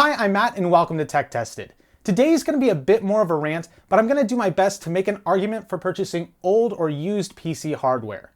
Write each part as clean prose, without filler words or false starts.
Hi, I'm Matt and welcome to Tech Tested. Today is going to be a bit more of a rant, but I'm going to do my best to make an argument for purchasing old or used PC hardware.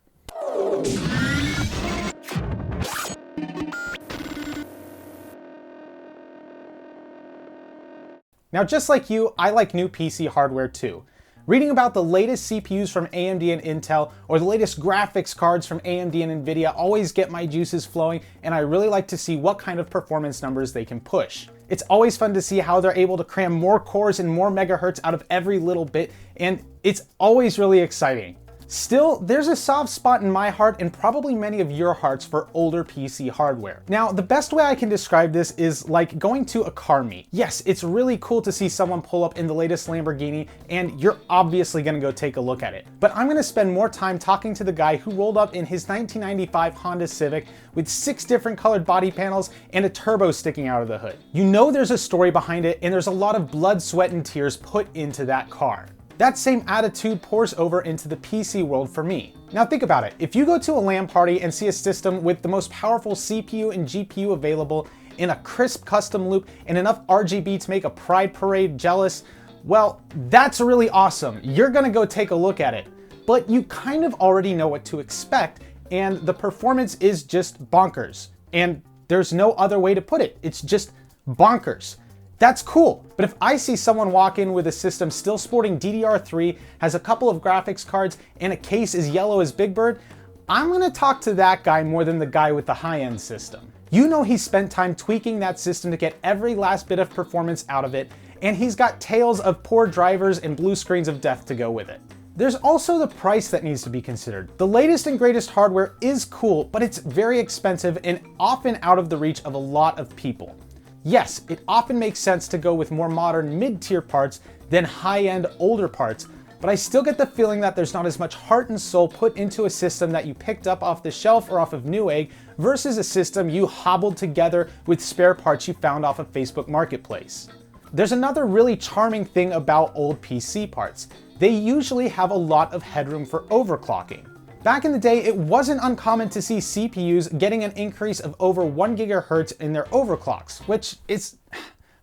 Now, just like you, I like new PC hardware too. Reading about the latest CPUs from AMD and Intel, or the latest graphics cards from AMD and Nvidia always get my juices flowing, and I really like to see what kind of performance numbers they can push. It's always fun to see how they're able to cram more cores and more megahertz out of every little bit, and it's always really exciting. Still, there's a soft spot in my heart and probably many of your hearts for older PC hardware. Now, the best way I can describe this is like going to a car meet. Yes, it's really cool to see someone pull up in the latest Lamborghini, and you're obviously gonna go take a look at it. But I'm gonna spend more time talking to the guy who rolled up in his 1995 Honda Civic with 6 different colored body panels and a turbo sticking out of the hood. You know there's a story behind it, and there's a lot of blood, sweat, and tears put into that car. That same attitude pours over into the PC world for me. Now think about it. If you go to a LAN party and see a system with the most powerful CPU and GPU available in a crisp custom loop and enough RGB to make a pride parade jealous, well, that's really awesome. You're gonna go take a look at it. But you kind of already know what to expect, and the performance is just bonkers. And there's no other way to put it. It's just bonkers. That's cool, but if I see someone walk in with a system still sporting DDR3, has a couple of graphics cards, and a case as yellow as Big Bird, I'm gonna talk to that guy more than the guy with the high-end system. You know he's spent time tweaking that system to get every last bit of performance out of it, and he's got tales of poor drivers and blue screens of death to go with it. There's also the price that needs to be considered. The latest and greatest hardware is cool, but it's very expensive and often out of the reach of a lot of people. Yes, it often makes sense to go with more modern mid-tier parts than high-end older parts, but I still get the feeling that there's not as much heart and soul put into a system that you picked up off the shelf or off of Newegg versus a system you hobbled together with spare parts you found off of Facebook Marketplace. There's another really charming thing about old PC parts. They usually have a lot of headroom for overclocking. Back in the day, it wasn't uncommon to see CPUs getting an increase of over 1 GHz in their overclocks, which is,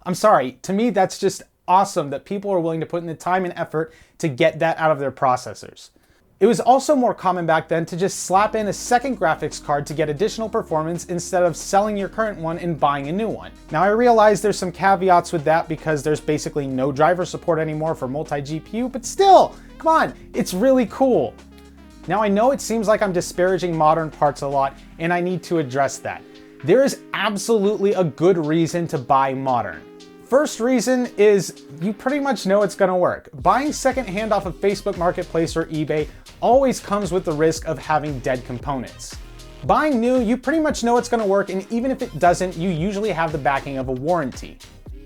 I'm sorry, to me that's just awesome that people are willing to put in the time and effort to get that out of their processors. It was also more common back then to just slap in a second graphics card to get additional performance instead of selling your current one and buying a new one. Now I realize there's some caveats with that because there's basically no driver support anymore for multi-GPU, but still, come on, it's really cool. Now I know it seems like I'm disparaging modern parts a lot, and I need to address that. There is absolutely a good reason to buy modern. First reason is you pretty much know it's gonna work. Buying secondhand off of Facebook Marketplace or eBay always comes with the risk of having dead components. Buying new, you pretty much know it's gonna work, and even if it doesn't, you usually have the backing of a warranty.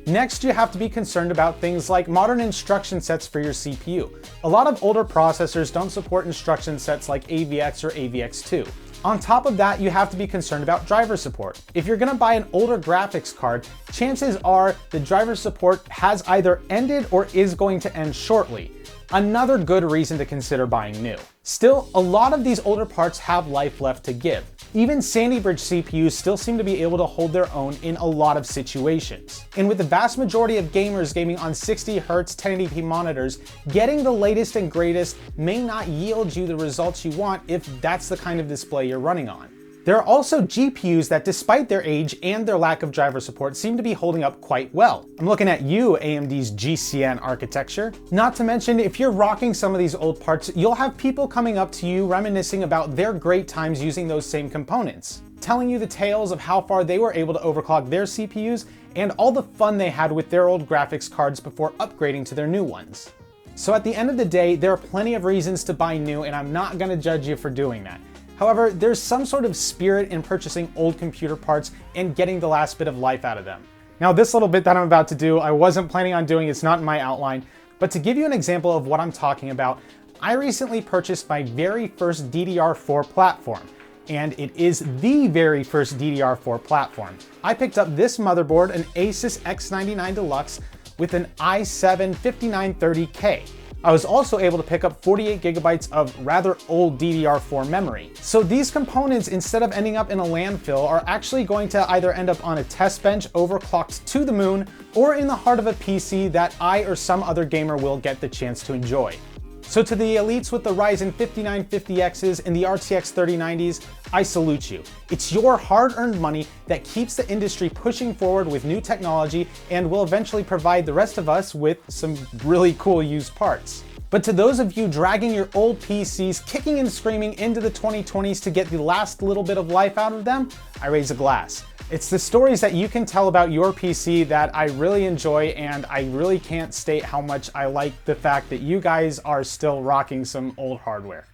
Next, you have to be concerned about things like modern instruction sets for your CPU. A lot of older processors don't support instruction sets like AVX or AVX2. On top of that, you have to be concerned about driver support. If you're gonna buy an older graphics card, chances are the driver support has either ended or is going to end shortly. Another good reason to consider buying new. Still, a lot of these older parts have life left to give. Even Sandy Bridge CPUs still seem to be able to hold their own in a lot of situations. And with the vast majority of gamers gaming on 60 Hz 1080p monitors, getting the latest and greatest may not yield you the results you want if that's the kind of display you're running on. There are also GPUs that, despite their age and their lack of driver support, seem to be holding up quite well. I'm looking at you, AMD's GCN architecture. Not to mention, if you're rocking some of these old parts, you'll have people coming up to you reminiscing about their great times using those same components, telling you the tales of how far they were able to overclock their CPUs and all the fun they had with their old graphics cards before upgrading to their new ones. So at the end of the day, there are plenty of reasons to buy new, and I'm not gonna judge you for doing that. However, there's some sort of spirit in purchasing old computer parts and getting the last bit of life out of them. Now, this little bit that I'm about to do, I wasn't planning on doing, it's not in my outline, but to give you an example of what I'm talking about, I recently purchased my very first DDR4 platform, and it is the very first DDR4 platform. I picked up this motherboard, an Asus X99 Deluxe with an i7 5930K. I was also able to pick up 48 gigabytes of rather old DDR4 memory. So these components, instead of ending up in a landfill, are actually going to either end up on a test bench overclocked to the moon, or in the heart of a PC that I or some other gamer will get the chance to enjoy. So to the elites with the Ryzen 5950Xs and the RTX 3090s, I salute you. It's your hard-earned money that keeps the industry pushing forward with new technology and will eventually provide the rest of us with some really cool used parts. But to those of you dragging your old PCs, kicking and screaming into the 2020s to get the last little bit of life out of them, I raise a glass. It's the stories that you can tell about your PC that I really enjoy, and I really can't state how much I like the fact that you guys are still rocking some old hardware.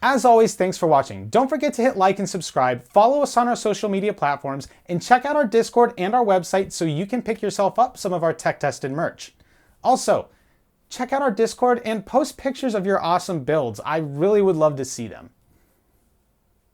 As always, thanks for watching. Don't forget to hit like and subscribe, follow us on our social media platforms, and check out our Discord and our website so you can pick yourself up some of our tech tested merch. Also, check out our Discord and post pictures of your awesome builds. I really would love to see them.